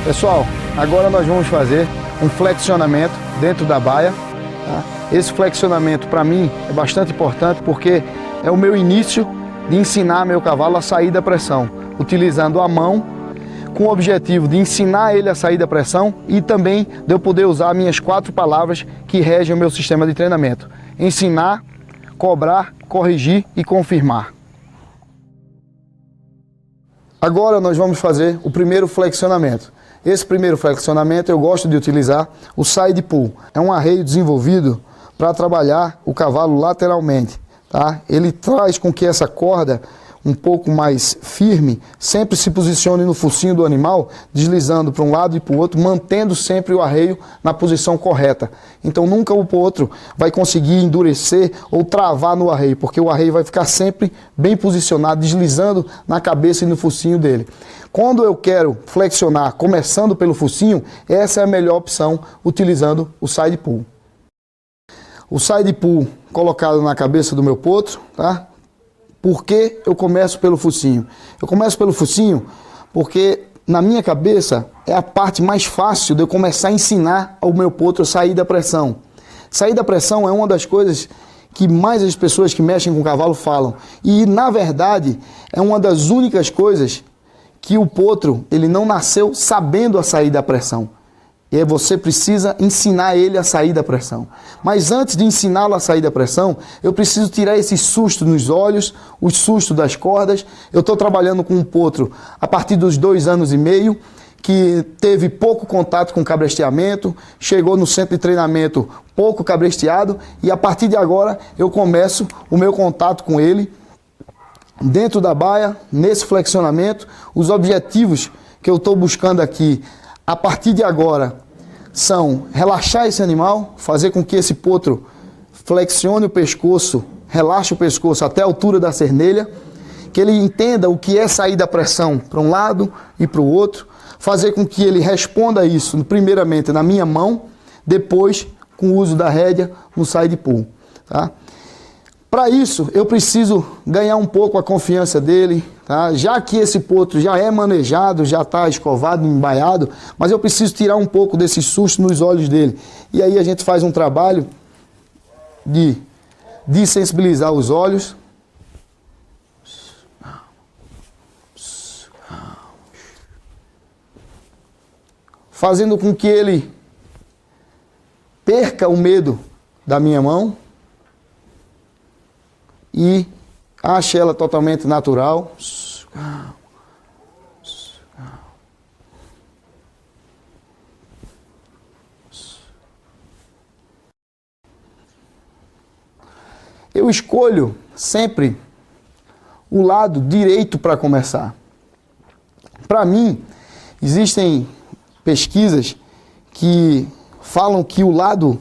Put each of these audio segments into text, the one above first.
Pessoal, agora nós vamos fazer um flexionamento dentro da baia. Tá? Esse flexionamento para mim é bastante importante porque é o meu início de ensinar meu cavalo a sair da pressão, utilizando a mão com o objetivo de ensinar ele a sair da pressão e também de eu poder usar minhas 4 palavras que regem o meu sistema de treinamento: ensinar, cobrar, corrigir e confirmar. Agora nós vamos fazer o primeiro flexionamento. Esse primeiro flexionamento eu gosto de utilizar o side pull. É um arreio desenvolvido para trabalhar o cavalo lateralmente. Tá? Ele traz com que essa corda um pouco mais firme sempre se posicione no focinho do animal, deslizando para um lado e para o outro, mantendo sempre o arreio na posição correta. Então nunca o outro vai conseguir endurecer ou travar no arreio, porque o arreio vai ficar sempre bem posicionado, deslizando na cabeça e no focinho dele. Quando eu quero flexionar começando pelo focinho, essa é a melhor opção, utilizando o side pull. O side pull colocado na cabeça do meu potro, tá? Por que eu começo pelo focinho? Eu começo pelo focinho porque na minha cabeça é a parte mais fácil de eu começar a ensinar ao meu potro a sair da pressão. Sair da pressão é uma das coisas que mais as pessoas que mexem com o cavalo falam. E na verdade é uma das únicas coisas que o potro ele não nasceu sabendo a sair da pressão. E aí você precisa ensinar ele a sair da pressão. Mas antes de ensiná-lo a sair da pressão, eu preciso tirar esse susto nos olhos, o susto das cordas. Eu estou trabalhando com um potro a partir dos 2 anos e meio, que teve pouco contato com cabresteamento, chegou no centro de treinamento pouco cabresteado, e a partir de agora eu começo o meu contato com ele dentro da baia, nesse flexionamento. Os objetivos que eu estou buscando aqui a partir de agora são relaxar esse animal, fazer com que esse potro flexione o pescoço, relaxe o pescoço até a altura da cernelha, que ele entenda o que é sair da pressão para um lado e para o outro, fazer com que ele responda isso primeiramente na minha mão, depois com o uso da rédea no side pull. Tá? Para isso eu preciso ganhar um pouco a confiança dele, tá? Já que esse potro já é manejado, já está escovado, embaiado, mas eu preciso tirar um pouco desse susto nos olhos dele. E aí a gente faz um trabalho de desensibilizar os olhos. Fazendo com que ele perca o medo da minha mão e ache ela totalmente natural. Eu escolho sempre o lado direito para começar. Para mim, existem pesquisas que falam que o lado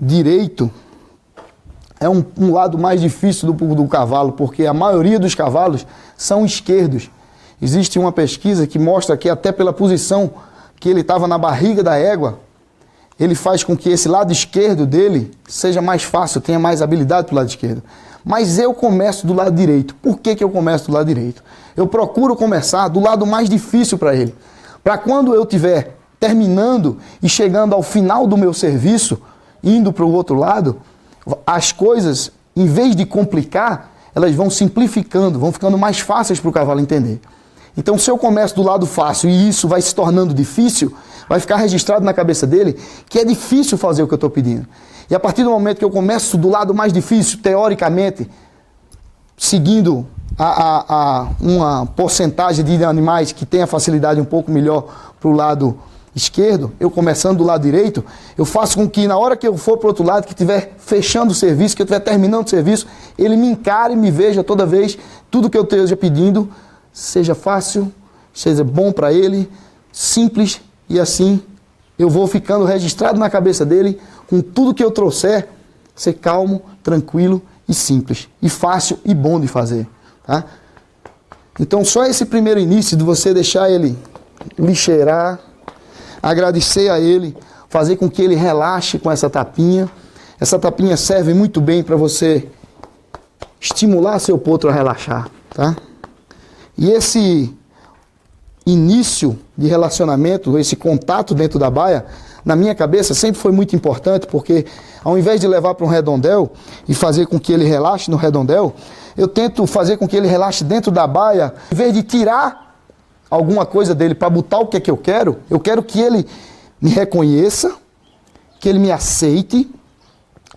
direito é um lado mais difícil do cavalo, porque a maioria dos cavalos são esquerdos. Existe uma pesquisa que mostra que até pela posição que ele estava na barriga da égua, ele faz com que esse lado esquerdo dele seja mais fácil, tenha mais habilidade para o lado esquerdo. Mas eu começo do lado direito. Por que eu começo do lado direito? Eu procuro começar do lado mais difícil para ele. Para quando eu estiver terminando e chegando ao final do meu serviço, indo para o outro lado, as coisas, em vez de complicar, elas vão simplificando, vão ficando mais fáceis para o cavalo entender. Então, se eu começo do lado fácil e isso vai se tornando difícil, vai ficar registrado na cabeça dele que é difícil fazer o que eu estou pedindo. E a partir do momento que eu começo do lado mais difícil, teoricamente, seguindo uma porcentagem de animais que tem a facilidade um pouco melhor para o lado esquerdo, eu começando do lado direito, eu faço com que na hora que eu for para o outro lado, que estiver fechando o serviço, que eu estiver terminando o serviço, ele me encare e me veja toda vez, tudo que eu esteja pedindo, seja fácil, seja bom para ele, simples, e assim eu vou ficando registrado na cabeça dele, com tudo que eu trouxer, ser calmo, tranquilo e simples, e fácil e bom de fazer. Tá? Então só esse primeiro início de você deixar ele lhe cheirar, agradecer a ele, fazer com que ele relaxe com essa tapinha. Essa tapinha serve muito bem para você estimular seu potro a relaxar, tá? E esse início de relacionamento, esse contato dentro da baia, na minha cabeça sempre foi muito importante, porque ao invés de levar para um redondel e fazer com que ele relaxe no redondel, eu tento fazer com que ele relaxe dentro da baia, em vez de tirar alguma coisa dele para botar o que é que eu quero que ele me reconheça, que ele me aceite,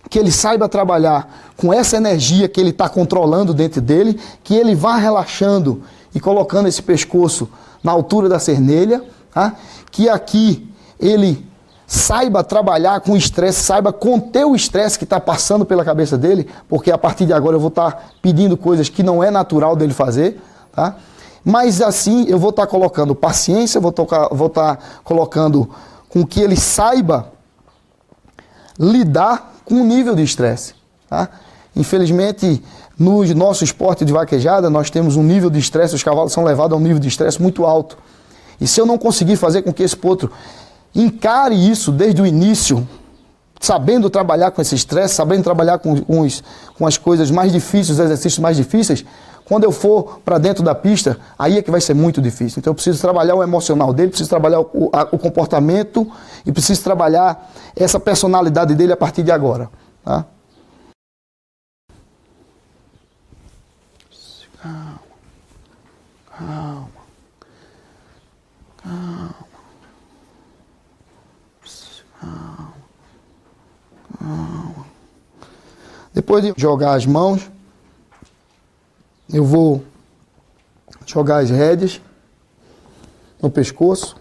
que ele saiba trabalhar com essa energia que ele está controlando dentro dele, que ele vá relaxando e colocando esse pescoço na altura da cernelha, tá? Que aqui ele saiba trabalhar com o estresse, saiba conter o estresse que está passando pela cabeça dele, porque a partir de agora eu vou estar pedindo coisas que não é natural dele fazer, tá? Mas assim eu vou estar colocando paciência, vou estar colocando com que ele saiba lidar com o nível de estresse. Tá? Infelizmente, no nosso esporte de vaquejada, nós temos um nível de estresse, os cavalos são levados a um nível de estresse muito alto. E se eu não conseguir fazer com que esse potro encare isso desde o início, sabendo trabalhar com esse estresse, sabendo trabalhar com as coisas mais difíceis, os exercícios mais difíceis, quando eu for para dentro da pista, aí é que vai ser muito difícil. Então eu preciso trabalhar o emocional dele, preciso trabalhar o comportamento e preciso trabalhar essa personalidade dele a partir de agora. Tá? Calma, calma, calma, calma, calma. Depois de jogar as mãos, eu vou jogar as rédeas no pescoço.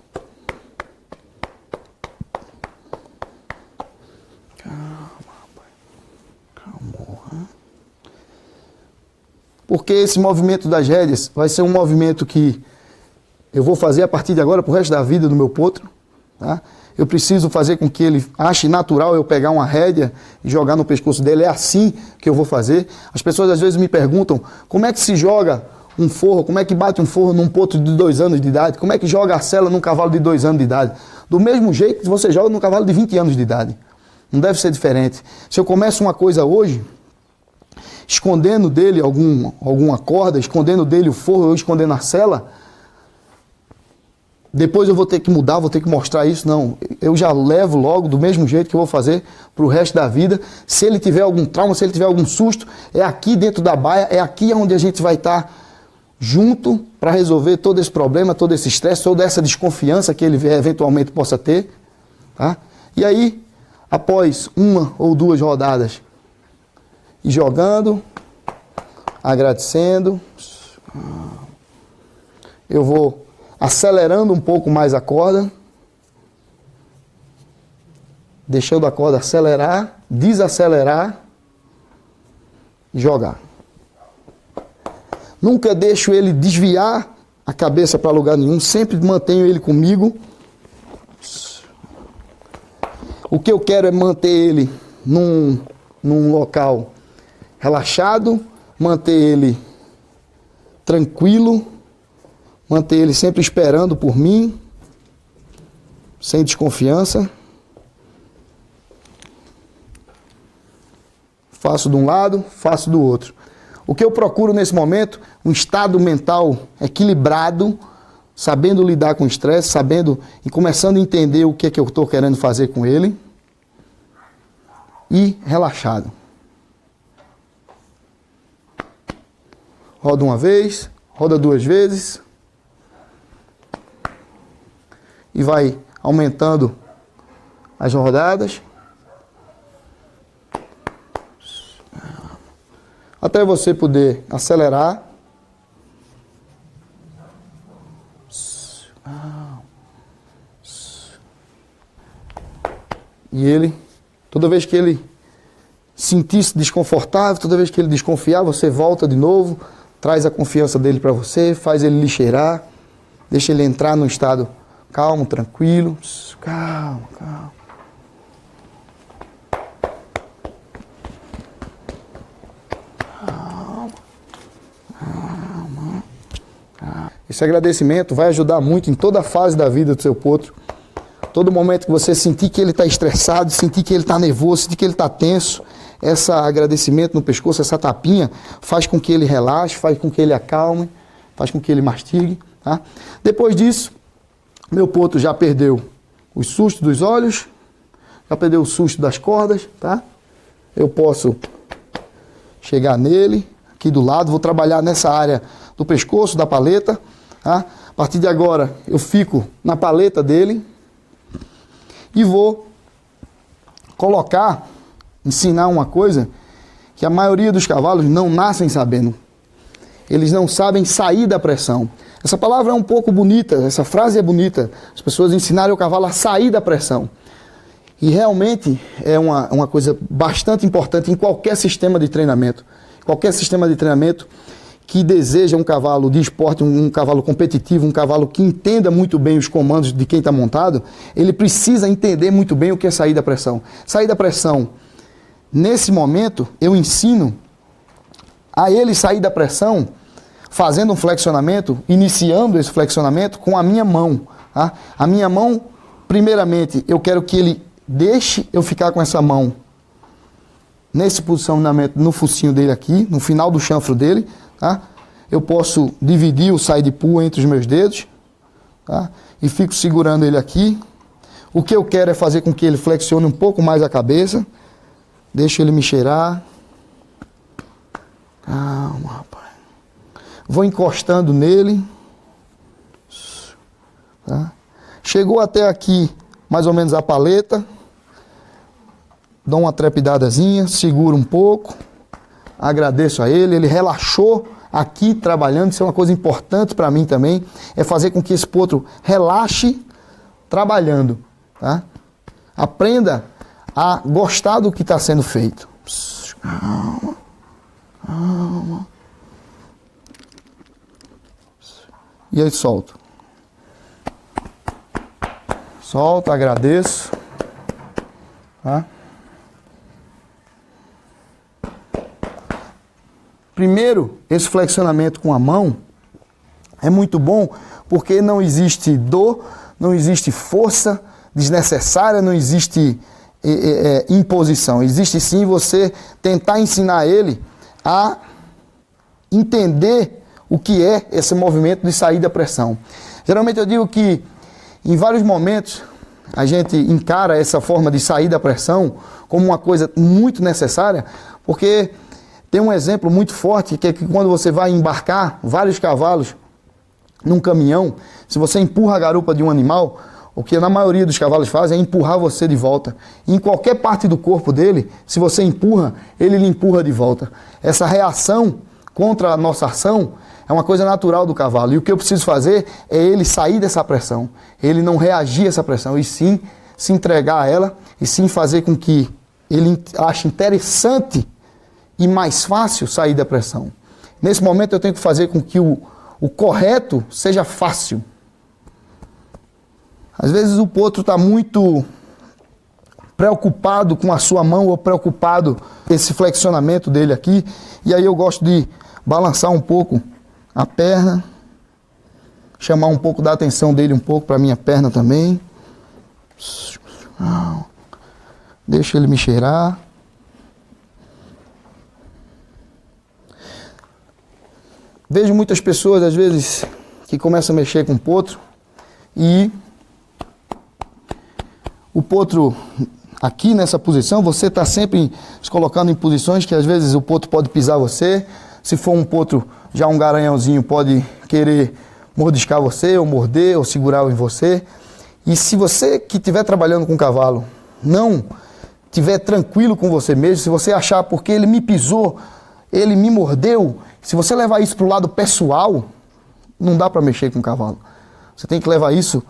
Calma, rapaz. Calma. Porque esse movimento das rédeas vai ser um movimento que eu vou fazer a partir de agora pro resto da vida do meu potro, tá? Eu preciso fazer com que ele ache natural eu pegar uma rédea e jogar no pescoço dele. É assim que eu vou fazer. As pessoas às vezes me perguntam como é que se joga um forro, como é que bate um forro num potro de 2 anos de idade, como é que joga a sela num cavalo de 2 anos de idade. Do mesmo jeito que você joga num cavalo de 20 anos de idade. Não deve ser diferente. Se eu começo uma coisa hoje, escondendo dele alguma corda, escondendo dele o forro, ou escondendo a sela, depois eu vou ter que mudar, vou ter que mostrar isso. Não, eu já levo logo do mesmo jeito que eu vou fazer para o resto da vida. Se ele tiver algum trauma, se ele tiver algum susto, é aqui dentro da baia, é aqui onde a gente vai estar junto para resolver todo esse problema, todo esse estresse, toda essa desconfiança que ele eventualmente possa ter. Tá? E aí, após 1 ou 2 rodadas, e jogando, agradecendo, eu vou acelerando um pouco mais a corda, deixando a corda acelerar, desacelerar e jogar. Nunca deixo ele desviar a cabeça para lugar nenhum, sempre mantenho ele comigo. O que eu quero é manter ele num local relaxado, manter ele tranquilo, manter ele sempre esperando por mim, sem desconfiança. Faço de um lado, faço do outro. O que eu procuro nesse momento? Um estado mental equilibrado, sabendo lidar com o estresse, sabendo e começando a entender o que é que eu estou querendo fazer com ele. E relaxado. Roda uma vez, roda 2 vezes. E vai aumentando as rodadas. Até você poder acelerar. E ele, toda vez que ele sentir-se desconfortável, toda vez que ele desconfiar, você volta de novo, traz a confiança dele para você, faz ele lhe cheirar, deixa ele entrar num estado calmo, tranquilo. Calma, calma. Esse agradecimento vai ajudar muito em toda a fase da vida do seu potro. Todo momento que você sentir que ele está estressado, sentir que ele está nervoso, sentir que ele está tenso, esse agradecimento no pescoço, essa tapinha, faz com que ele relaxe, faz com que ele acalme, faz com que ele mastigue. Tá? Depois disso, meu potro já perdeu os sustos dos olhos, já perdeu o susto das cordas. Tá? Eu posso chegar nele, aqui do lado, vou trabalhar nessa área do pescoço, da paleta. Tá? A partir de agora, eu fico na paleta dele e vou ensinar uma coisa que a maioria dos cavalos não nascem sabendo. Eles não sabem sair da pressão. Essa palavra é um pouco bonita, essa frase é bonita. As pessoas ensinaram o cavalo a sair da pressão. E realmente é uma coisa bastante importante em qualquer sistema de treinamento. Qualquer sistema de treinamento que deseja um cavalo de esporte, um cavalo competitivo, um cavalo que entenda muito bem os comandos de quem está montado, ele precisa entender muito bem o que é sair da pressão. Sair da pressão, nesse momento, eu ensino a ele sair da pressão fazendo um flexionamento, iniciando esse flexionamento com a minha mão. Tá? A minha mão, primeiramente, eu quero que ele deixe eu ficar com essa mão nesse posicionamento no focinho dele aqui, no final do chanfro dele. Tá? Eu posso dividir o side pull entre os meus dedos, tá? E fico segurando ele aqui. O que eu quero é fazer com que ele flexione um pouco mais a cabeça. Deixo ele me cheirar. Calma, rapaz. Vou encostando nele. Tá? Chegou até aqui, mais ou menos a paleta. Dou uma trepidadazinha, seguro um pouco. Agradeço a ele, ele relaxou aqui trabalhando, isso é uma coisa importante para mim também, é fazer com que esse potro relaxe trabalhando. Tá? Aprenda a gostar do que está sendo feito. Calma, calma. E aí solto. Solto, agradeço. Tá? Primeiro, esse flexionamento com a mão é muito bom porque não existe dor, não existe força desnecessária, não existe imposição. Existe sim você tentar ensinar ele a entender o que é esse movimento de sair da pressão. Geralmente eu digo que em vários momentos a gente encara essa forma de sair da pressão como uma coisa muito necessária, porque tem um exemplo muito forte, que é que quando você vai embarcar vários cavalos num caminhão, se você empurra a garupa de um animal, o que na maioria dos cavalos fazem é empurrar você de volta. Em qualquer parte do corpo dele, se você empurra, ele lhe empurra de volta. Essa reação contra a nossa ação é uma coisa natural do cavalo. E o que eu preciso fazer é ele sair dessa pressão. Ele não reagir a essa pressão, e sim se entregar a ela, e sim fazer com que ele ache interessante e mais fácil sair da pressão. Nesse momento eu tenho que fazer com que o correto seja fácil. Às vezes o potro está muito preocupado com a sua mão, ou preocupado com esse flexionamento dele aqui, e aí eu gosto de balançar um pouco a perna, chamar um pouco da atenção dele um pouco para a minha perna também. Deixa ele me cheirar. Vejo muitas pessoas, às vezes, que começam a mexer com o potro e o potro aqui nessa posição, você está sempre se colocando em posições que às vezes o potro pode pisar você. Se for um potro já um garanhãozinho, pode querer mordiscar você, ou morder, ou segurar em você. E se você que estiver trabalhando com o cavalo não estiver tranquilo com você mesmo, se você achar porque ele me pisou, ele me mordeu, se você levar isso para o lado pessoal, não dá para mexer com o cavalo. Você tem que levar isso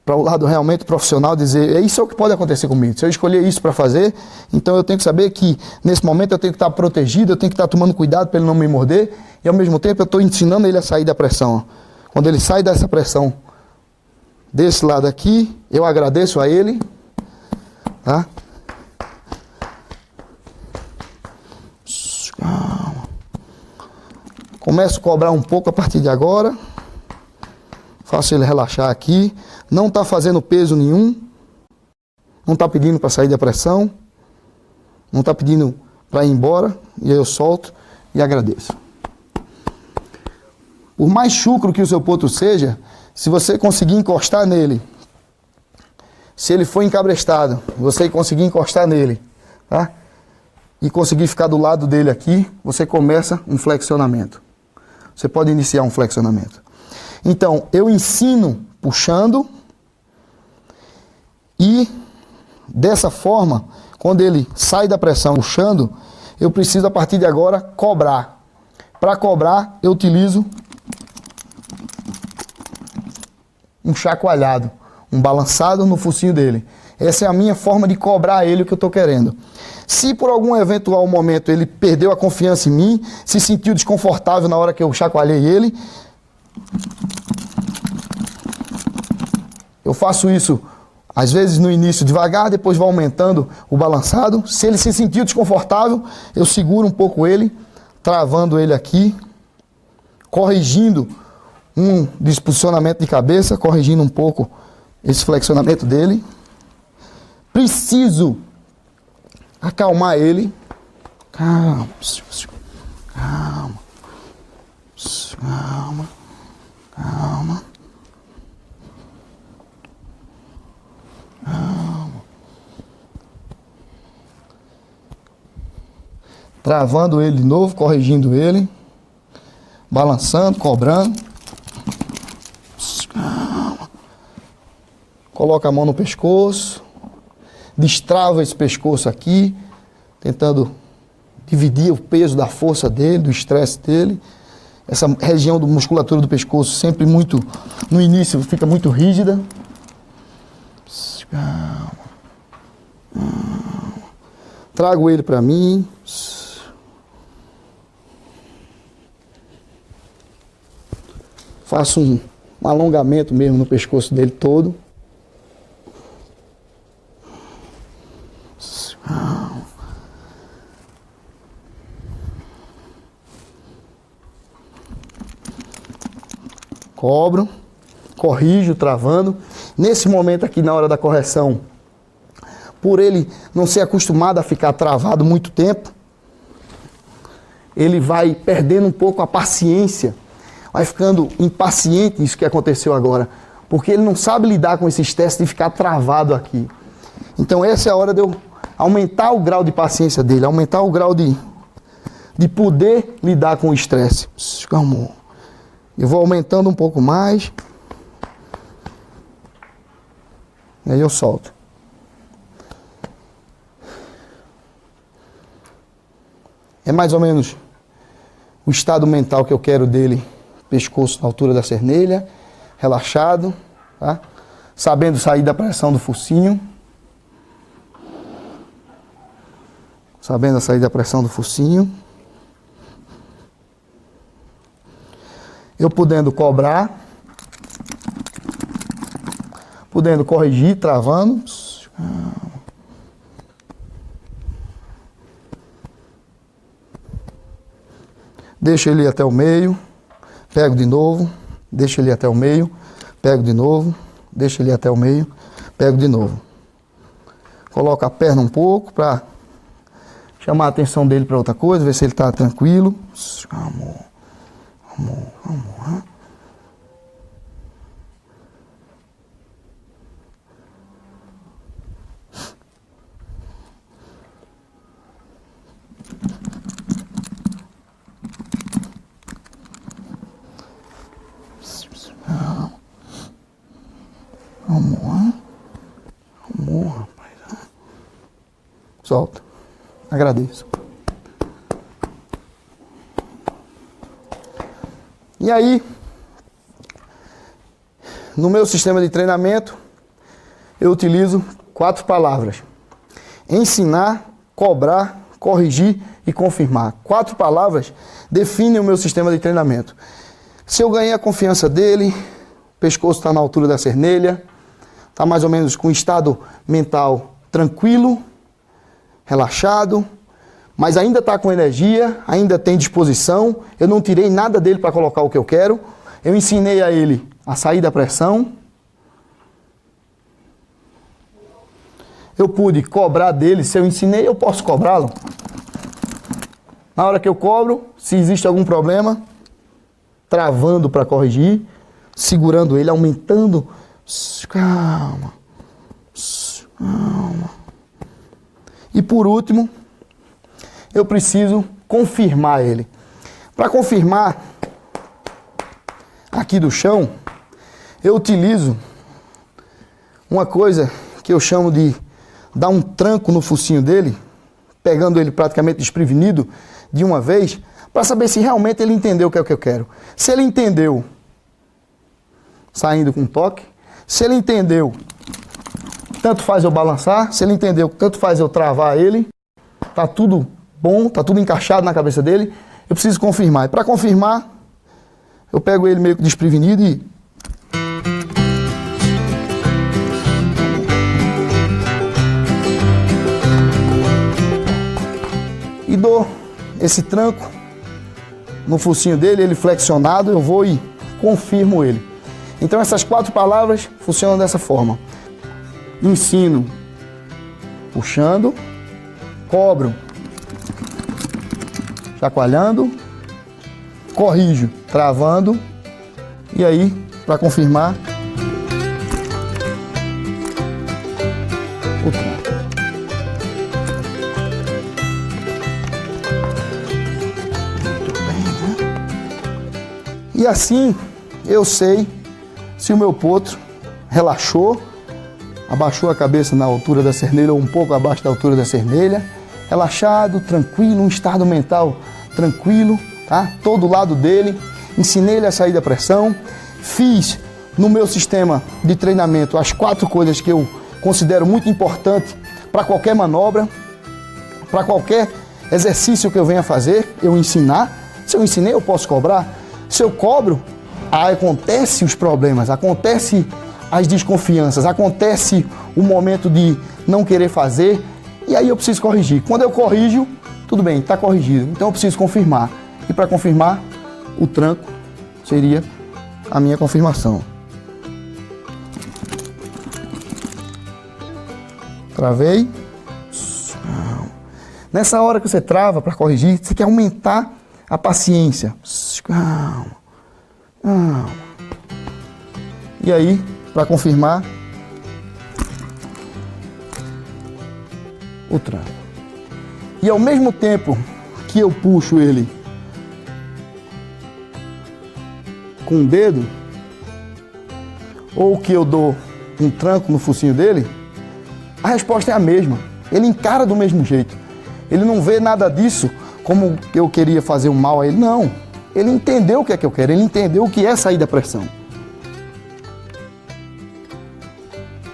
para o lado realmente profissional, dizer, isso é o que pode acontecer comigo. Se eu escolher isso para fazer, então eu tenho que saber que nesse momento eu tenho que estar protegido, eu tenho que estar tomando cuidado para ele não me morder, e ao mesmo tempo eu estou ensinando ele a sair da pressão. Quando ele sai dessa pressão desse lado aqui, eu agradeço a ele, tá? Começo a cobrar um pouco a partir de agora. Faço ele relaxar aqui. Não está fazendo peso nenhum. Não está pedindo para sair da pressão. Não está pedindo para ir embora. E aí eu solto e agradeço. Por mais chucro que o seu potro seja, se você conseguir encostar nele, se ele for encabrestado, você conseguir encostar nele, tá? E conseguir ficar do lado dele aqui, você começa um flexionamento. Você pode iniciar um flexionamento. Então, eu ensino puxando e dessa forma, quando ele sai da pressão puxando, eu preciso a partir de agora cobrar. Para cobrar, eu utilizo um chacoalhado, um balançado no focinho dele. Essa é a minha forma de cobrar ele o que eu estou querendo. Se por algum eventual momento ele perdeu a confiança em mim, se sentiu desconfortável na hora que eu chacoalhei ele, eu faço isso às vezes no início devagar, depois vou aumentando o balançado. Se ele se sentiu desconfortável, eu seguro um pouco ele, travando ele aqui, corrigindo um disposicionamento de cabeça, corrigindo um pouco esse flexionamento dele. Preciso acalmar ele. Calma, calma, calma, calma, calma. Travando ele de novo, corrigindo ele, balançando, cobrando. Calma. Coloca a mão no pescoço. Destrava esse pescoço aqui, tentando dividir o peso da força dele, do estresse dele. Essa região da musculatura do pescoço sempre muito, no início, fica muito rígida. Calma. Trago ele para mim. Faço um alongamento mesmo no pescoço dele todo. Cobro, corrijo, travando. Nesse momento aqui, na hora da correção, por ele não ser acostumado a ficar travado muito tempo, ele vai perdendo um pouco a paciência, vai ficando impaciente, isso que aconteceu agora, porque ele não sabe lidar com esse estresse de ficar travado aqui. Então essa é a hora de eu aumentar o grau de paciência dele, aumentar o grau de poder lidar com o estresse. Calma. Eu vou aumentando um pouco mais. E aí eu solto. É mais ou menos o estado mental que eu quero dele. Pescoço na altura da cernelha, relaxado, tá? Sabendo sair da pressão do focinho. Sabendo sair da pressão do focinho. Eu podendo cobrar. Podendo corrigir, travando. Deixa ele ir até o meio. Pego de novo. Deixa ele ir até o meio. Pego de novo. Deixa ele ir até o meio. Pego de novo. Coloco a perna um pouco para chamar a atenção dele para outra coisa. Ver se ele está tranquilo. Amor. Amor. Amor. Amor. Amor, rapaz. Solta. Agradeço. E aí, no meu sistema de treinamento, eu utilizo 4 palavras. Ensinar, cobrar, corrigir e confirmar. 4 palavras definem o meu sistema de treinamento. Se eu ganhei a confiança dele, o pescoço está na altura da cernelha, está mais ou menos com um estado mental tranquilo, relaxado, mas ainda está com energia, ainda tem disposição, eu não tirei nada dele para colocar o que eu quero, eu ensinei a ele a sair da pressão, eu pude cobrar dele, se eu ensinei, eu posso cobrá-lo. Na hora que eu cobro, se existe algum problema, travando para corrigir, segurando ele, aumentando. Calma. Calma. E por último, eu preciso confirmar ele. Para confirmar, aqui do chão, eu utilizo uma coisa que eu chamo de dar um tranco no focinho dele, pegando ele praticamente desprevenido de uma vez, para saber se realmente ele entendeu o que é o que eu quero. Se ele entendeu, saindo com um toque. Se ele entendeu, tanto faz eu balançar. Se ele entendeu, tanto faz eu travar ele. Tá tudo bom, tá tudo encaixado na cabeça dele. Eu preciso confirmar. E para confirmar, eu pego ele meio que desprevenido e dou esse tranco no focinho dele, ele flexionado, eu vou e confirmo ele. Então essas 4 palavras funcionam dessa forma. Ensino, puxando, cobro, chacoalhando, corrijo, travando, e aí, para confirmar, o tranco. Muito bem, né? E assim eu sei se o meu potro relaxou, abaixou a cabeça na altura da cernelha ou um pouco abaixo da altura da cernelha, relaxado, tranquilo, um estado mental tranquilo, tá? Todo lado dele, ensinei ele a sair da pressão, fiz no meu sistema de treinamento as 4 coisas que eu considero muito importantes para qualquer manobra, para qualquer exercício que eu venha fazer, eu ensinar. Se eu ensinei, eu posso cobrar. Se eu cobro, acontece os problemas, acontece as desconfianças, acontece o momento de não querer fazer, e aí eu preciso corrigir. Quando eu corrijo, tudo bem, está corrigido, então eu preciso confirmar. E para confirmar, o tranco seria a minha confirmação. Travei. Nessa hora que você trava para corrigir, você quer aumentar a paciência. Calma, calma. E aí, para confirmar, o tranco. E ao mesmo tempo que eu puxo ele com o dedo, ou que eu dou um tranco no focinho dele, a resposta é a mesma. Ele encara do mesmo jeito. Ele não vê nada disso como eu queria fazer um mal a ele. Não. Ele entendeu o que é que eu quero. Ele entendeu o que é sair da pressão.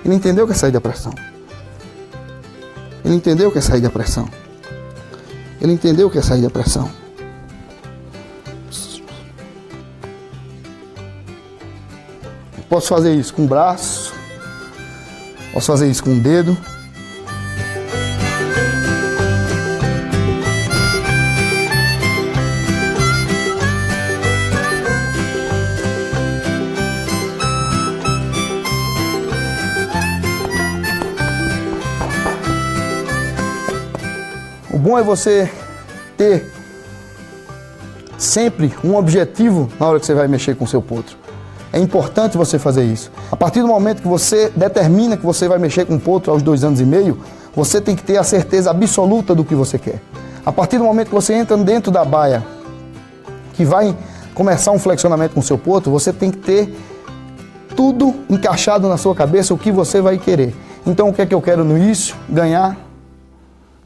Ele entendeu o que é sair da pressão. Ele entendeu o que é sair da pressão. Ele entendeu o que é sair da pressão. Posso fazer isso com o braço. Posso fazer isso com o dedo. O bom é você ter sempre um objetivo na hora que você vai mexer com o seu potro. É importante você fazer isso. A partir do momento que você determina que você vai mexer com o potro aos 2 anos e meio, você tem que ter a certeza absoluta do que você quer. A partir do momento que você entra dentro da baia, que vai começar um flexionamento com o seu potro, você tem que ter tudo encaixado na sua cabeça, o que você vai querer. Então, o que é que eu quero no início? Ganhar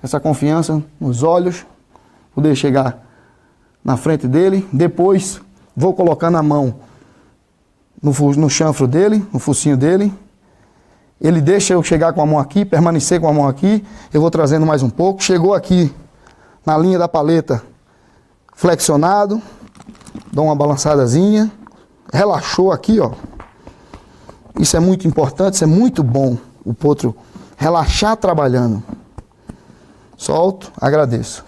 essa confiança nos olhos, poder chegar na frente dele, depois vou colocar na mão no chanfro dele, no focinho dele. Ele deixa eu chegar com a mão aqui, permanecer com a mão aqui. Eu vou trazendo mais um pouco. Chegou aqui na linha da paleta, flexionado. Dou uma balançadazinha. Relaxou aqui, ó. Isso é muito importante, isso é muito bom. O potro relaxar trabalhando. Solto, agradeço.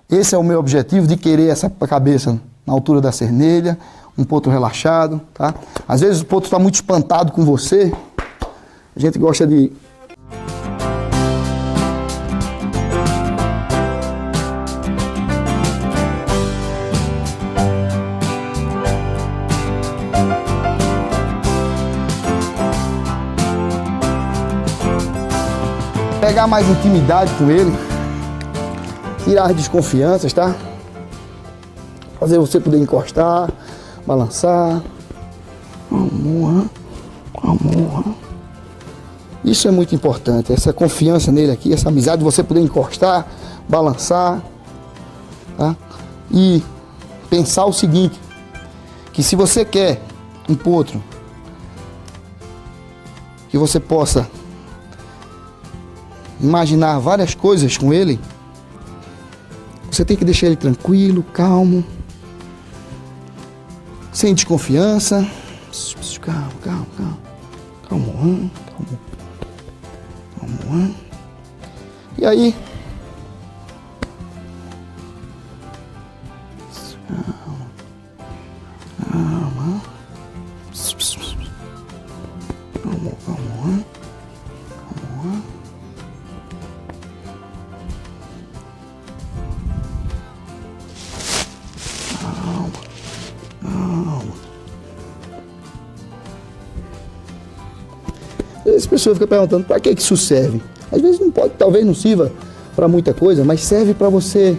Esse é o meu objetivo, de querer essa cabeça na altura da cernelha. Um potro relaxado, tá? Às vezes o potro está muito espantado com você. A gente gosta de... pegar mais intimidade com ele. Tirar as desconfianças, tá? Fazer você poder encostar, balançar. Amor, amor. Isso é muito importante, essa confiança nele aqui, essa amizade, você poder encostar, balançar, tá? E pensar o seguinte, que se você quer um potro que você possa imaginar várias coisas com ele, você tem que deixar ele tranquilo, calmo, sem desconfiança. Calma, calma, calma. Calma, calma, calma. E aí? Calma, calma. Calma, calma. Calma. As pessoas ficam perguntando para que isso serve. Às vezes não pode, talvez não sirva para muita coisa, mas serve para você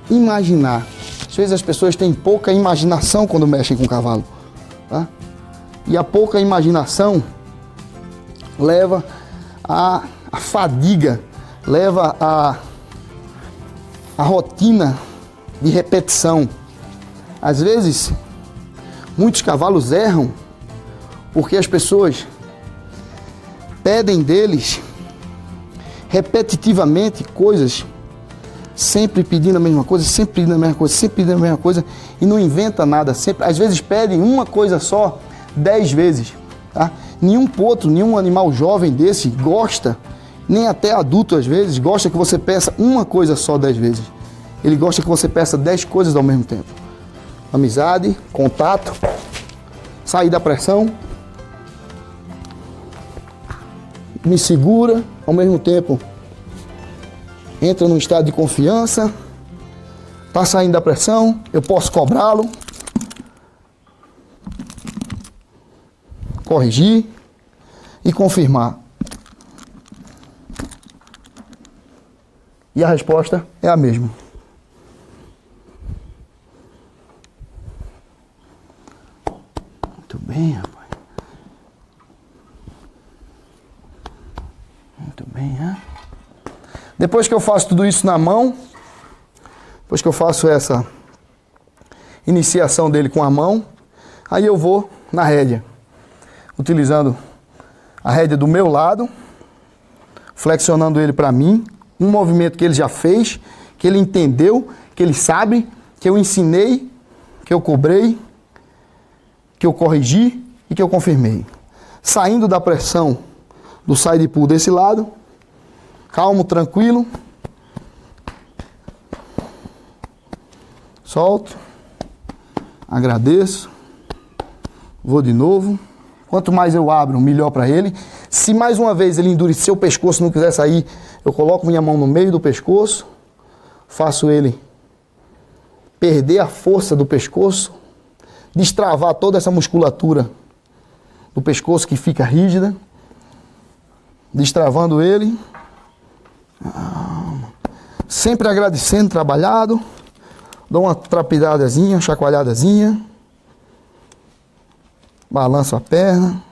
imaginar. Às vezes as pessoas têm pouca imaginação quando mexem com o cavalo, tá? E a pouca imaginação leva à fadiga, leva à rotina de repetição. Às vezes, muitos cavalos erram porque as pessoas pedem deles repetitivamente coisas, sempre pedindo a mesma coisa, sempre pedindo a mesma coisa, sempre pedindo a mesma coisa, e não inventa nada. Sempre, às vezes pedem uma coisa só 10 vezes, tá? Nenhum potro, nenhum animal jovem desse gosta, nem até adulto às vezes, gosta que você peça uma coisa só 10 vezes. Ele gosta que você peça 10 coisas ao mesmo tempo. Amizade, contato, sair da pressão, me segura, ao mesmo tempo entra num estado de confiança, Está saindo da pressão, eu posso cobrá-lo, corrigir e confirmar. E a resposta é a mesma. Muito bem, rapaz. Muito bem, né? Depois que eu faço tudo isso na mão, depois que eu faço essa iniciação dele com a mão, aí eu vou na rédea, utilizando a rédea do meu lado, flexionando ele para mim, um movimento que ele já fez, que ele entendeu, que ele sabe, que eu ensinei, que eu cobrei, que eu corrigi e que eu confirmei. Saindo da pressão do side pull desse lado, calmo, tranquilo, solto, agradeço, vou de novo. Quanto mais eu abro, melhor para ele. Se mais uma vez ele endurecer o pescoço, não quiser sair, eu coloco minha mão no meio do pescoço, faço ele perder a força do pescoço, destravar toda essa musculatura do pescoço que fica rígida, destravando ele, sempre agradecendo, trabalhado, dou uma trapidadazinha, chacoalhadazinha, balanço a perna.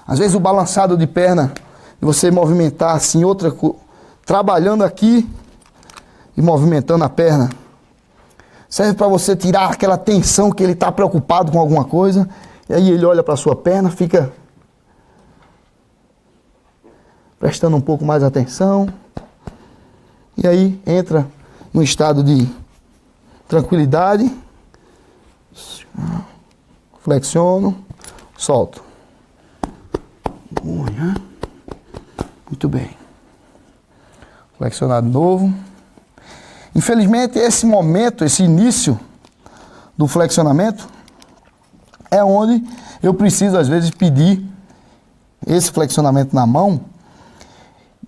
Às vezes o balançado de perna, você movimentar assim, trabalhando aqui e movimentando a perna, serve para você tirar aquela tensão que ele está preocupado com alguma coisa, e aí ele olha para a sua perna, fica prestando um pouco mais atenção, e aí entra num estado de tranquilidade, flexiono, solto. Muito bem. Flexionar de novo. Infelizmente, esse momento, esse início do flexionamento é onde eu preciso, às vezes, pedir esse flexionamento na mão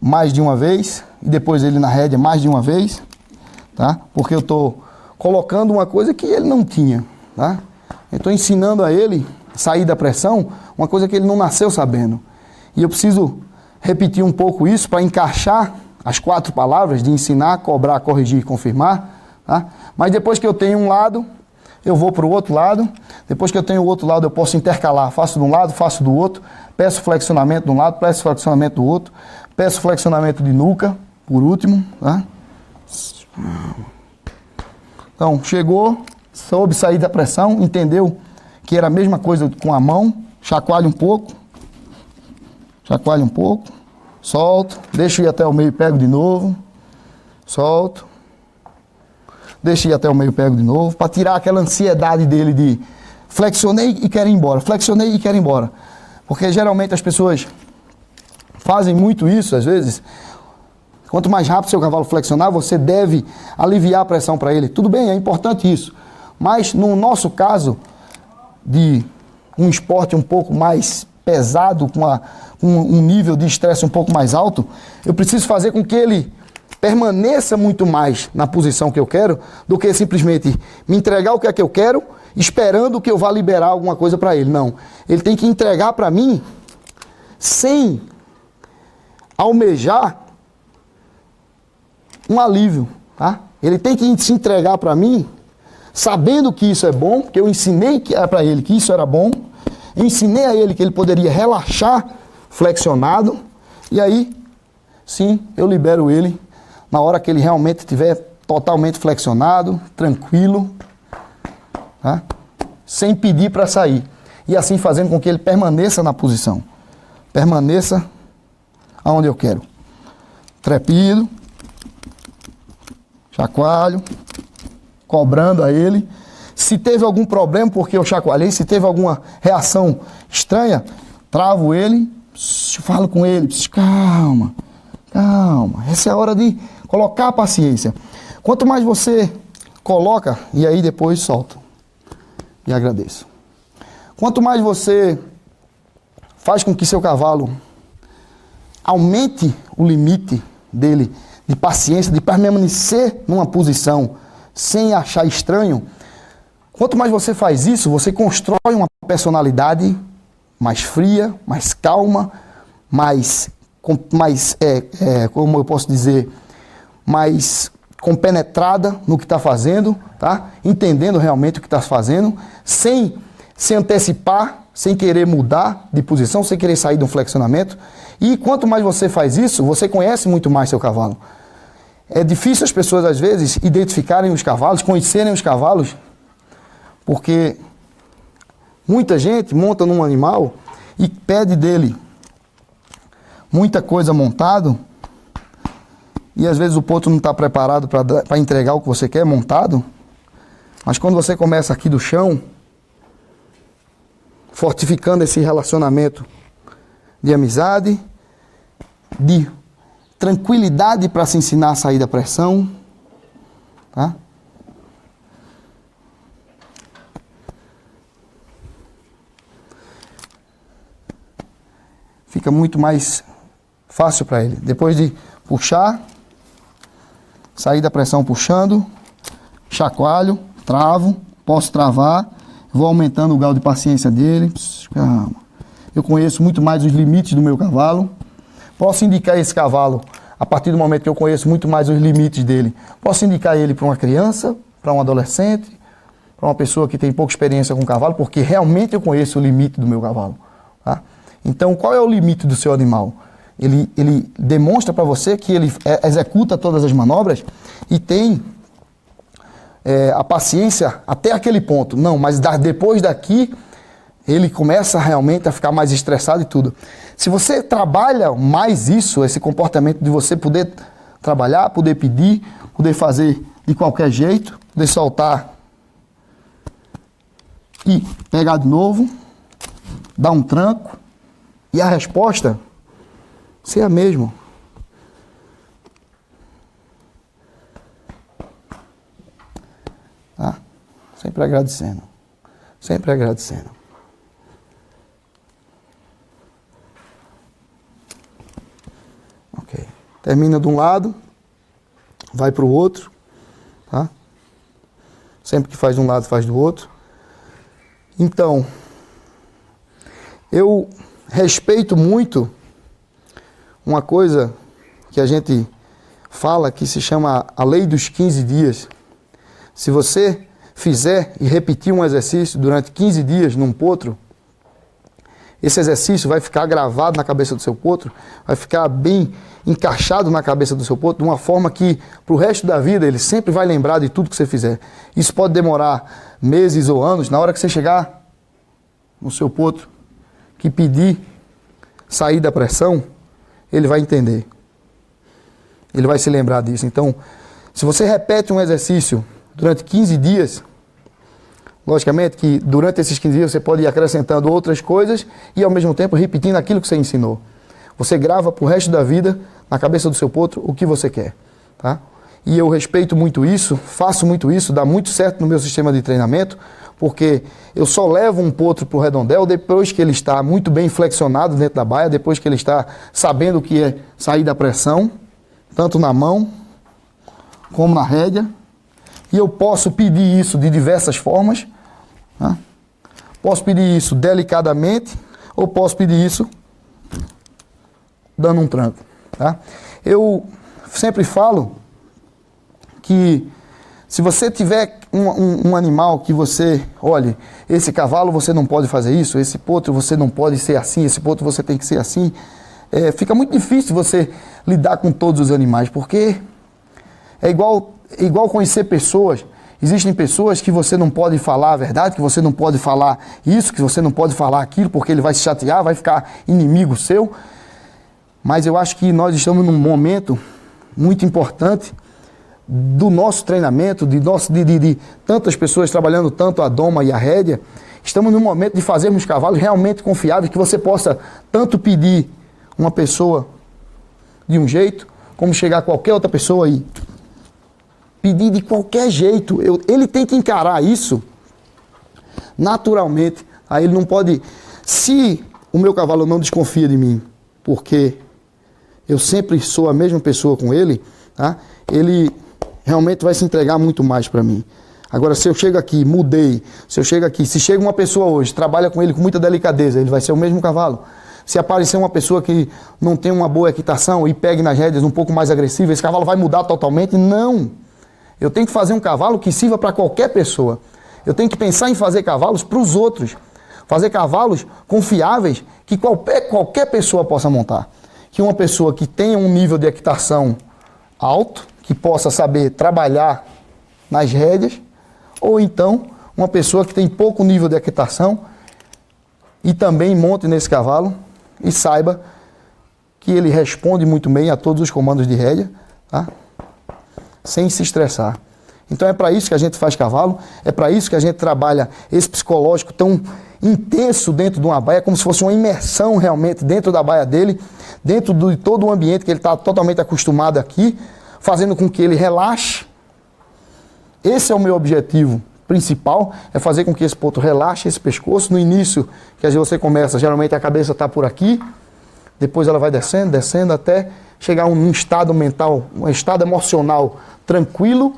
mais de uma vez e depois ele na rédea mais de uma vez, tá? Porque eu estou colocando uma coisa que ele não tinha, tá? Eu estou ensinando a ele sair da pressão, uma coisa que ele não nasceu sabendo. E eu preciso repetir um pouco isso para encaixar as 4 palavras de ensinar, cobrar, corrigir e confirmar, tá? Mas depois que eu tenho um lado, eu vou para o outro lado. Depois que eu tenho o outro lado, eu posso intercalar. Faço de um lado, faço do outro. Peço flexionamento de um lado, peço flexionamento do outro. Peço flexionamento de nuca, por último, tá? Então, chegou, soube sair da pressão, entendeu que era a mesma coisa com a mão. Chacoalha um pouco. Chacoalha um pouco. Solto. Deixo ir até o meio e pego de novo. Solto. Deixo ir até o meio e pego de novo. Para tirar aquela ansiedade dele de flexionei e quero ir embora. Flexionei e quero ir embora. Porque geralmente as pessoas fazem muito isso, às vezes. Quanto mais rápido seu cavalo flexionar, você deve aliviar a pressão para ele. Tudo bem, é importante isso. Mas no nosso caso, de um esporte um pouco mais pesado, com um nível de estresse um pouco mais alto, eu preciso fazer com que ele permaneça muito mais na posição que eu quero, do que simplesmente me entregar o que é que eu quero, esperando que eu vá liberar alguma coisa para ele. Não. Ele tem que entregar para mim sem almejar um alívio, tá? Ele tem que se entregar para mim sabendo que isso é bom, que eu ensinei para ele que isso era bom, ensinei a ele que ele poderia relaxar flexionado, e aí, sim, eu libero ele na hora que ele realmente estiver totalmente flexionado, tranquilo, tá? Sem pedir para sair. E assim fazendo com que ele permaneça na posição. Permaneça aonde eu quero. Trepido. Chacoalho. Cobrando a ele. Se teve algum problema porque eu chacoalhei, se teve alguma reação estranha, travo ele, falo com ele, calma, calma. Essa é a hora de colocar a paciência. Quanto mais você coloca, e aí depois solto. E agradeço. Quanto mais você faz com que seu cavalo aumente o limite dele de paciência, de permanecer numa posição sem achar estranho, quanto mais você faz isso, você constrói uma personalidade mais fria, mais calma, como eu posso dizer, mais compenetrada no que está fazendo, tá? Entendendo realmente o que está fazendo, sem se antecipar, sem querer mudar de posição, sem querer sair de um flexionamento. E quanto mais você faz isso, você conhece muito mais seu cavalo. É difícil as pessoas, às vezes, identificarem os cavalos, conhecerem os cavalos, porque muita gente monta num animal e pede dele muita coisa montado, e às vezes o potro não está preparado para entregar o que você quer montado, mas quando você começa aqui do chão, fortificando esse relacionamento de amizade, de tranquilidade para se ensinar a sair da pressão, tá? Fica muito mais fácil para ele. Depois de puxar, sair da pressão puxando, chacoalho, travo, posso travar, vou aumentando o grau de paciência dele. Calma. Eu conheço muito mais os limites do meu cavalo. Posso indicar esse cavalo, a partir do momento que eu conheço muito mais os limites dele, posso indicar ele para uma criança, para um adolescente, para uma pessoa que tem pouca experiência com o cavalo, porque realmente eu conheço o limite do meu cavalo. Tá? Então, qual é o limite do seu animal? Ele demonstra para você que ele executa todas as manobras e tem a paciência até aquele ponto. Não, mas depois daqui, ele começa realmente a ficar mais estressado e tudo. Se você trabalha mais isso, esse comportamento de você poder trabalhar, poder pedir, poder fazer de qualquer jeito, poder soltar e pegar de novo, dar um tranco, e a resposta ser a mesma. Tá? Sempre agradecendo. Sempre agradecendo. Ok. Termina de um lado, vai para o outro. Tá? Sempre que faz de um lado, faz do outro. Então, eu respeito muito uma coisa que a gente fala que se chama a lei dos 15 dias. Se você fizer e repetir um exercício durante 15 dias num potro, esse exercício vai ficar gravado na cabeça do seu potro, vai ficar bem encaixado na cabeça do seu potro, de uma forma que, para o resto da vida, ele sempre vai lembrar de tudo que você fizer. Isso pode demorar meses ou anos. Na hora que você chegar no seu potro, que pedir sair da pressão, ele vai entender. Ele vai se lembrar disso. Então, se você repete um exercício durante 15 dias, logicamente que durante esses 15 dias você pode ir acrescentando outras coisas e ao mesmo tempo repetindo aquilo que você ensinou. Você grava pro resto da vida na cabeça do seu potro o que você quer, tá? E eu respeito muito isso, faço muito isso, dá muito certo no meu sistema de treinamento, porque eu só levo um potro pro redondel depois que ele está muito bem flexionado dentro da baia, depois que ele está sabendo o que é sair da pressão, tanto na mão como na rédea. E eu posso pedir isso de diversas formas, tá? Posso pedir isso delicadamente ou posso pedir isso dando um tranco, tá? Eu sempre falo que se você tiver um animal que você, olha, esse cavalo você não pode fazer isso, esse potro você não pode ser assim, esse potro você tem que ser assim, fica muito difícil você lidar com todos os animais, porque é igual conhecer pessoas. Existem pessoas que você não pode falar a verdade, que você não pode falar isso, que você não pode falar aquilo, porque ele vai se chatear, vai ficar inimigo seu. Mas eu acho que nós estamos num momento muito importante do nosso treinamento, de tantas pessoas trabalhando tanto a doma e a rédea. Estamos num momento de fazermos cavalos realmente confiáveis, que você possa tanto pedir uma pessoa de um jeito, como chegar qualquer outra pessoa e pedir de qualquer jeito. Ele tem que encarar isso naturalmente. Aí ele não pode... Se o meu cavalo não desconfia de mim, porque eu sempre sou a mesma pessoa com ele, tá? Ele realmente vai se entregar muito mais para mim. Agora, se eu chego aqui, mudei, se eu chego aqui, se chega uma pessoa hoje, trabalha com ele com muita delicadeza, ele vai ser o mesmo cavalo. Se aparecer uma pessoa que não tem uma boa equitação e pegue nas rédeas um pouco mais agressiva, esse cavalo vai mudar totalmente? Não! Eu tenho que fazer um cavalo que sirva para qualquer pessoa. Eu tenho que pensar em fazer cavalos para os outros. Fazer cavalos confiáveis que qualquer pessoa possa montar. Que uma pessoa que tenha um nível de equitação alto, que possa saber trabalhar nas rédeas, ou então uma pessoa que tem pouco nível de equitação e também monte nesse cavalo e saiba que ele responde muito bem a todos os comandos de rédea, tá? Sem se estressar. Então é para isso que a gente faz cavalo, é para isso que a gente trabalha esse psicológico tão intenso dentro de uma baia, como se fosse uma imersão realmente dentro da baia dele, dentro de todo o ambiente que ele está totalmente acostumado aqui, fazendo com que ele relaxe. Esse é o meu objetivo principal, é fazer com que esse potro relaxe esse pescoço. No início, que você começa, geralmente a cabeça está por aqui, depois ela vai descendo, descendo, até chegar a um estado mental, um estado emocional tranquilo,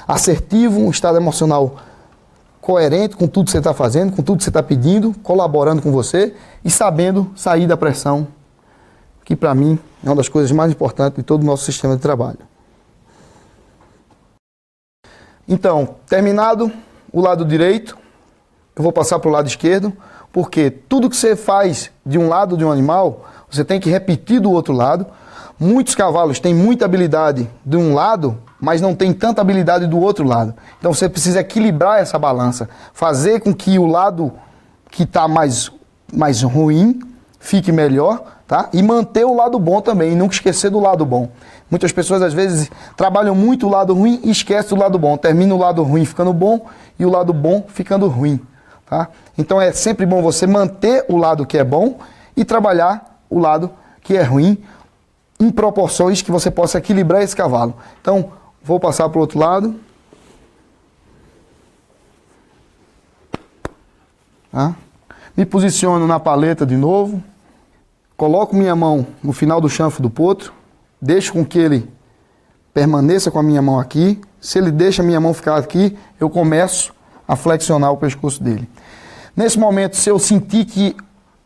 assertivo, um estado emocional coerente com tudo que você está fazendo, com tudo que você está pedindo, colaborando com você e sabendo sair da pressão, que para mim é uma das coisas mais importantes de todo o nosso sistema de trabalho. Então, terminado o lado direito, eu vou passar para o lado esquerdo, porque tudo que você faz de um lado de um animal, você tem que repetir do outro lado. Muitos cavalos têm muita habilidade de um lado, mas não tem tanta habilidade do outro lado. Então você precisa equilibrar essa balança, fazer com que o lado que está mais ruim fique melhor, tá? E manter o lado bom também, e nunca esquecer do lado bom. Muitas pessoas às vezes trabalham muito o lado ruim e esquecem do lado bom. Termina o lado ruim ficando bom e o lado bom ficando ruim, tá? Então é sempre bom você manter o lado que é bom e trabalhar o lado que é ruim em proporções que você possa equilibrar esse cavalo. Então, vou passar para o outro lado. Tá? Me posiciono na paleta de novo. Coloco minha mão no final do chanfre do potro. Deixo com que ele permaneça com a minha mão aqui. Se ele deixa a minha mão ficar aqui, eu começo a flexionar o pescoço dele. Nesse momento, se eu sentir que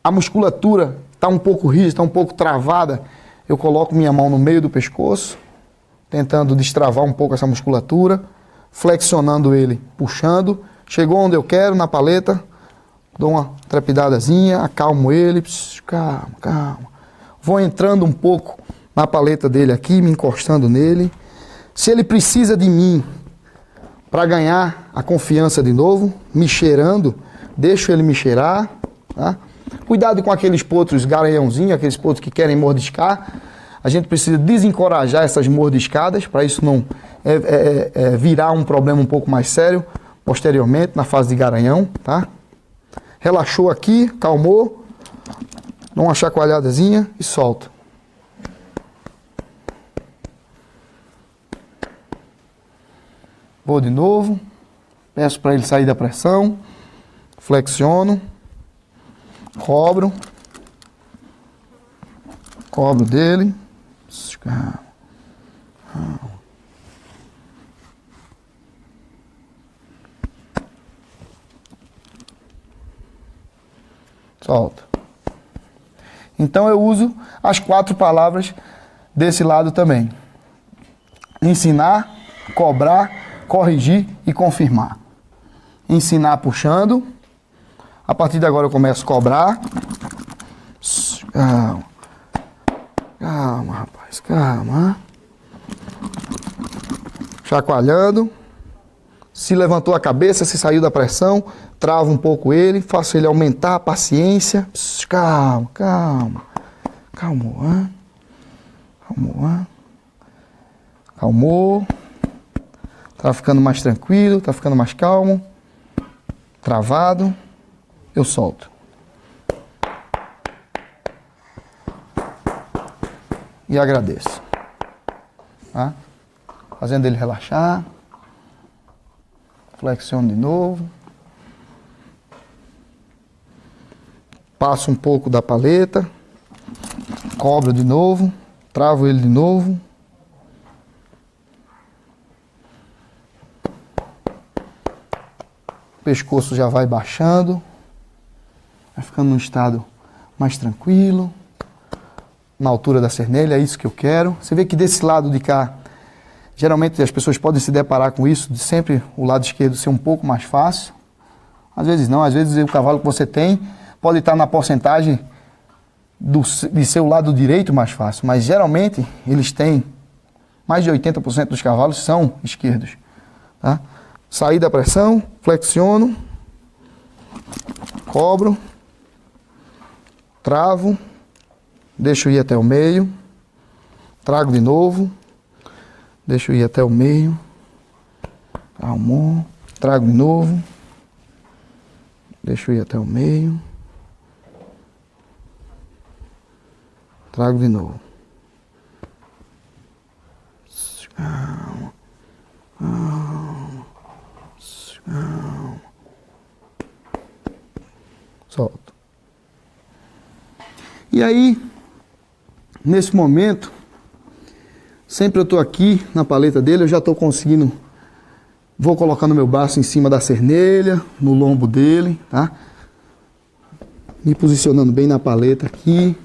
a musculatura está um pouco rígida, está um pouco travada, eu coloco minha mão no meio do pescoço, tentando destravar um pouco essa musculatura, flexionando ele, puxando. Chegou onde eu quero, na paleta, dou uma trepidadazinha, acalmo ele, calma, calma. Vou entrando um pouco na paleta dele aqui, me encostando nele. Se ele precisa de mim para ganhar a confiança de novo, me cheirando, deixo ele me cheirar, tá? Cuidado com aqueles potros garanhãozinhos, aqueles potros que querem mordiscar. A gente precisa desencorajar essas mordiscadas, para isso não virar um problema um pouco mais sério posteriormente, na fase de garanhão, tá? Relaxou aqui, calmou, dá uma chacoalhadazinha e solta. Vou de novo, peço para ele sair da pressão, flexiono, cobro dele, solta. Então eu uso as 4 palavras desse lado também: ensinar, cobrar, corrigir e confirmar. Ensinar puxando. A partir de agora eu começo a cobrar. Calma. Calma, rapaz, calma. Chacoalhando. Se levantou a cabeça, se saiu da pressão, travo um pouco ele, faço ele aumentar a paciência. Calma, calma. Calmou, hein? Calmou, hein? Calmou. Tá ficando mais tranquilo, tá ficando mais calmo. Travado. Eu solto. E agradeço. Tá? Fazendo ele relaxar. Flexiono de novo. Passo um pouco da paleta. Cobro de novo. Travo ele de novo. pescoço já vai baixando, vai ficando num estado mais tranquilo, na altura da cernelha, é isso que eu quero. Você vê que desse lado de cá, geralmente as pessoas podem se deparar com isso, de sempre o lado esquerdo ser um pouco mais fácil. Às vezes não, às vezes o cavalo que você tem pode estar na porcentagem de ser o lado direito mais fácil, mas geralmente eles têm, mais de 80% dos cavalos são esquerdos. Tá? Saí da pressão, flexiono, cobro, travo, deixo ir até o meio, trago de novo, deixo ir até o meio, calmou, trago de novo, deixo ir até o meio, trago de novo. Calma, calma, calma. Solto. E aí, nesse momento, sempre eu estou aqui na paleta dele, eu já estou conseguindo, vou colocando meu braço em cima da cernelha, no lombo dele, tá? Me posicionando bem na paleta aqui.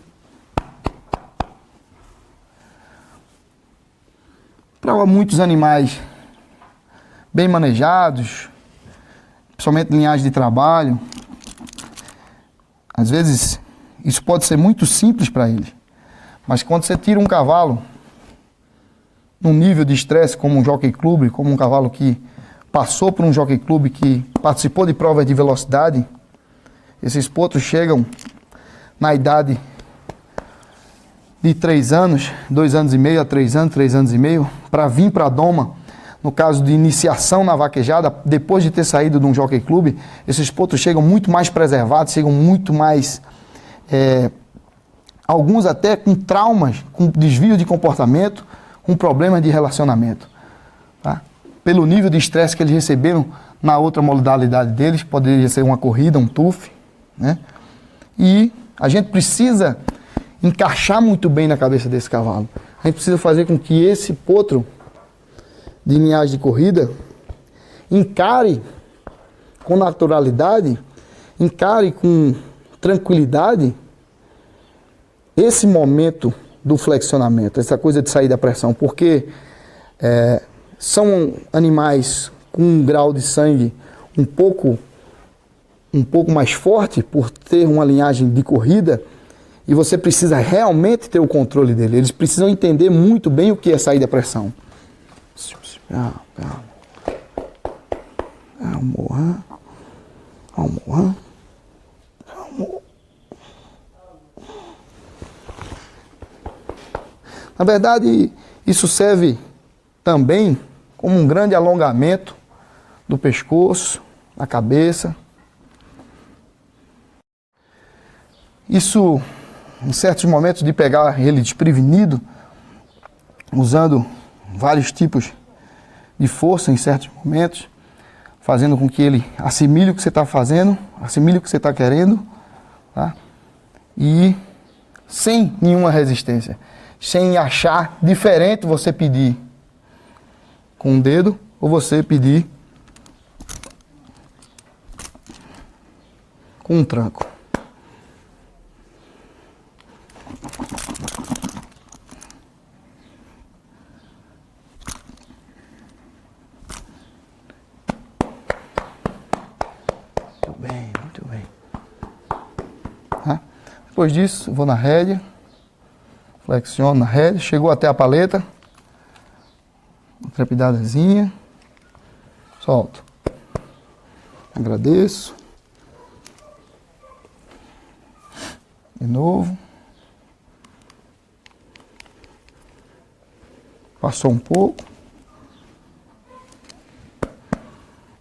Para muitos animais bem manejados, principalmente linhagem de trabalho, às vezes isso pode ser muito simples para eles, mas quando você tira um cavalo num nível de estresse como um jockey club, como um cavalo que passou por um jockey club, que participou de provas de velocidade, esses potros chegam na idade de 3 anos, 2 anos e meio a 3 anos, 3 anos e meio, para vir para a doma, no caso de iniciação na vaquejada, depois de ter saído de um jockey club, esses potros chegam muito mais preservados, chegam muito mais, alguns até com traumas, com desvio de comportamento, com problemas de relacionamento. Tá? Pelo nível de estresse que eles receberam na outra modalidade deles, poderia ser uma corrida, um TUF, né? E a gente precisa encaixar muito bem na cabeça desse cavalo. A gente precisa fazer com que esse potro de linhagem de corrida encare com naturalidade, encare com tranquilidade esse momento do flexionamento, essa coisa de sair da pressão, porque são animais com um grau de sangue um pouco mais forte por ter uma linhagem de corrida. E você precisa realmente ter o controle dele. Eles precisam entender muito bem o que é sair da pressão. Calma, calma. Calma, calma, calma. Na verdade, isso serve também como um grande alongamento do pescoço, da cabeça. Isso, em certos momentos de pegar ele desprevenido, usando vários tipos de força em certos momentos, fazendo com que ele assimile o que você está fazendo, assimile o que você está querendo, tá? E sem nenhuma resistência, sem achar diferente você pedir com um dedo ou você pedir com um tranco. Muito bem. Tá? Depois disso, vou na rédea, flexiono na rédea, chegou até a paleta, uma trepidadazinha, solto. Agradeço. De novo. Passou um pouco.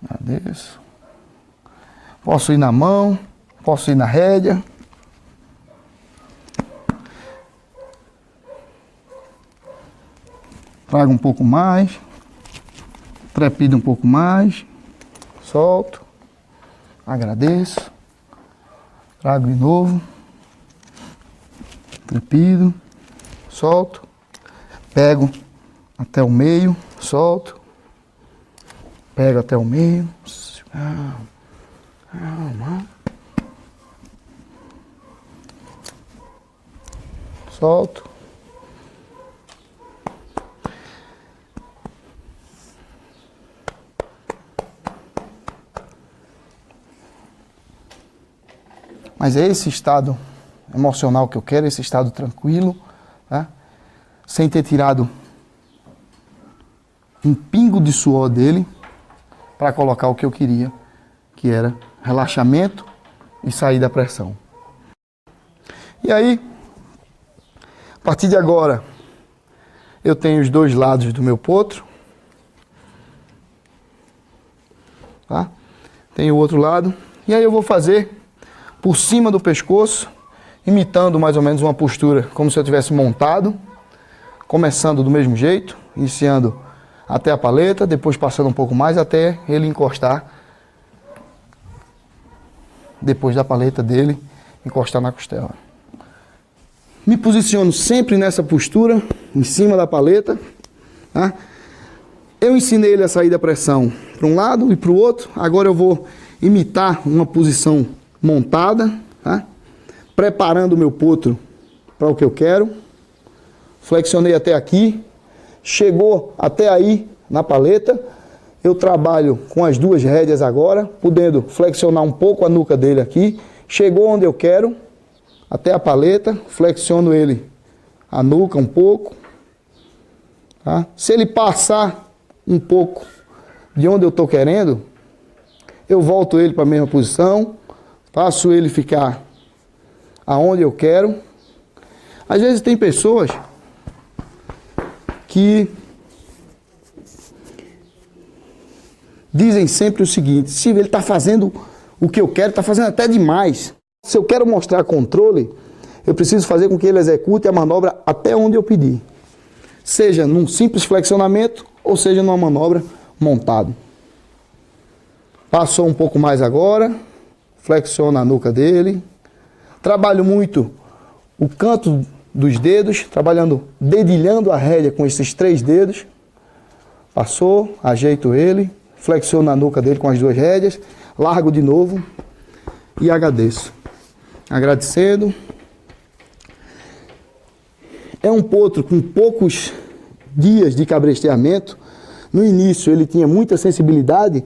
Agradeço. Posso ir na mão, posso ir na rédea. Trago um pouco mais. Trepido um pouco mais. Solto. Agradeço. Trago de novo. Trepido. Solto. Pego até o meio. Solto. Pego até o meio. Solto. Mas é esse estado emocional que eu quero, esse estado tranquilo, tá? Sem ter tirado um pingo de suor dele para colocar o que eu queria, que era relaxamento e sair da pressão. E aí, a partir de agora, eu tenho os dois lados do meu potro, tá? Tenho o outro lado, e aí eu vou fazer por cima do pescoço, imitando mais ou menos uma postura como se eu tivesse montado, começando do mesmo jeito, iniciando até a paleta, depois passando um pouco mais até ele encostar, depois da paleta dele, encostar na costela. Me posiciono sempre nessa postura, em cima da paleta, tá? Eu ensinei ele a sair da pressão para um lado e para o outro, agora eu vou imitar uma posição montada, tá? Preparando o meu potro para o que eu quero. Flexionei até aqui, chegou até aí na paleta. Eu trabalho com as duas rédeas agora, podendo flexionar um pouco a nuca dele aqui. Chegou onde eu quero, até a paleta, flexiono ele a nuca um pouco, tá? Se ele passar um pouco de onde eu estou querendo, eu volto ele para a mesma posição, faço ele ficar aonde eu quero. Às vezes tem pessoas que dizem sempre o seguinte: se ele está fazendo o que eu quero, está fazendo até demais. Se eu quero mostrar controle, eu preciso fazer com que ele execute a manobra até onde eu pedir. Seja num simples flexionamento ou seja numa manobra montada. Passou um pouco mais agora, flexiona a nuca dele. Trabalho muito o canto dos dedos, dedilhando a rédea com esses 3 dedos. Passou, ajeito ele, flexiono a nuca dele com as 2 rédeas, largo de novo e agradeço. Agradecendo. É um potro com poucos dias de cabresteamento. No início ele tinha muita sensibilidade.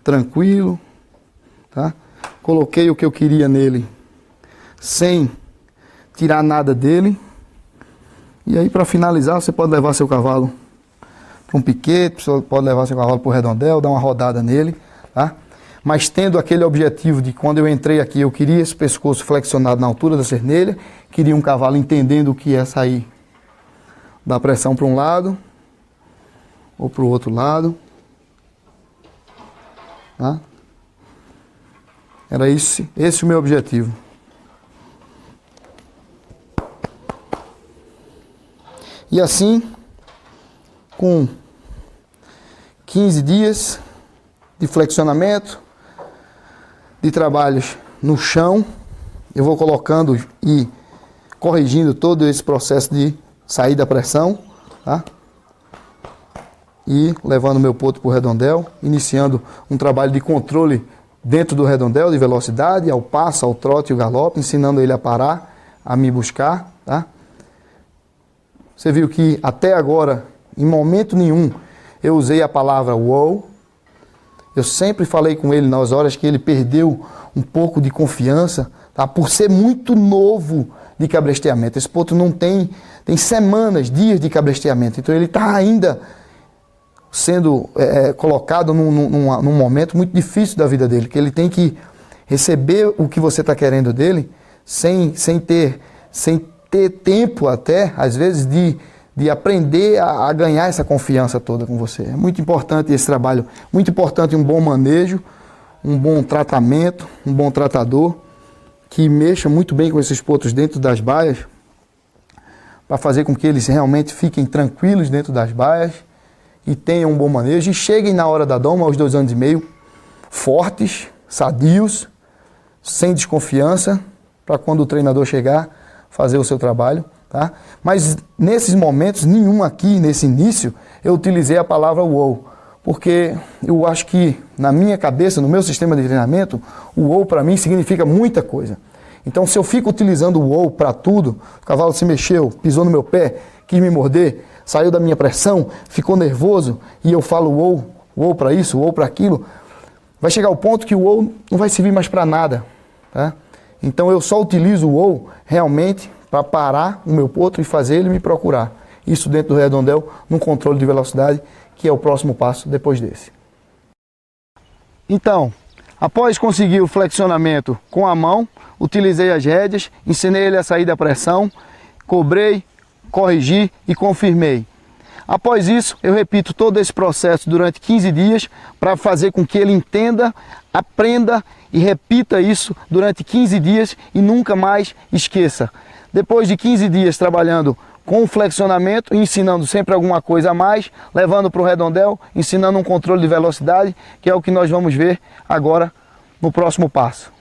Tranquilo, tá? Coloquei o que eu queria nele sem tirar nada dele. E aí, para finalizar, você pode levar seu cavalo para um piquete, você pode levar seu cavalo para o redondel, dar uma rodada nele, tá? Mas tendo aquele objetivo de quando eu entrei aqui, eu queria esse pescoço flexionado na altura da cernelha, queria um cavalo entendendo o que é sair da pressão para um lado ou para o outro lado, tá? Era esse o meu objetivo. E assim, com 15 dias de flexionamento, de trabalhos no chão, eu vou colocando e corrigindo todo esse processo de sair da pressão, tá? E levando meu potro para o redondel, iniciando um trabalho de controle dentro do redondel, de velocidade, ao passo, ao trote e ao galope, ensinando ele a parar, a me buscar, tá? Você viu que até agora, em momento nenhum, eu usei a palavra wow. Eu sempre falei com ele nas horas que ele perdeu um pouco de confiança, tá? Por ser muito novo de cabresteamento. Esse potro não tem semanas, dias de cabresteamento. Então ele está ainda sendo colocado num momento muito difícil da vida dele, que ele tem que receber o que você está querendo dele sem ter tempo até, às vezes, de aprender a ganhar essa confiança toda com você. É muito importante esse trabalho, muito importante um bom manejo, um bom tratamento, um bom tratador, que mexa muito bem com esses potros dentro das baias, para fazer com que eles realmente fiquem tranquilos dentro das baias e tenham um bom manejo e cheguem na hora da doma, aos 2 anos e meio, fortes, sadios, sem desconfiança, para quando o treinador chegar, fazer o seu trabalho. Tá? Mas nesses momentos, nenhum aqui, nesse início, eu utilizei a palavra wow, porque eu acho que na minha cabeça, no meu sistema de treinamento, o WOW para mim significa muita coisa. Então se eu fico utilizando o WOW para tudo, o cavalo se mexeu, pisou no meu pé, quis me morder, saiu da minha pressão, ficou nervoso e eu falo WOW para isso, WOW para aquilo, vai chegar ao ponto que o WOW não vai servir mais para nada. Tá? Então eu só utilizo o WOW realmente para parar o meu potro e fazer ele me procurar. Isso dentro do redondel, num controle de velocidade, que é o próximo passo depois desse. Então, após conseguir o flexionamento com a mão, utilizei as rédeas, ensinei ele a sair da pressão, cobrei, corrigi e confirmei. Após isso, eu repito todo esse processo durante 15 dias para fazer com que ele entenda, aprenda e repita isso durante 15 dias e nunca mais esqueça. Depois de 15 dias trabalhando com o flexionamento, ensinando sempre alguma coisa a mais, levando para o redondel, ensinando um controle de velocidade, que é o que nós vamos ver agora no próximo passo.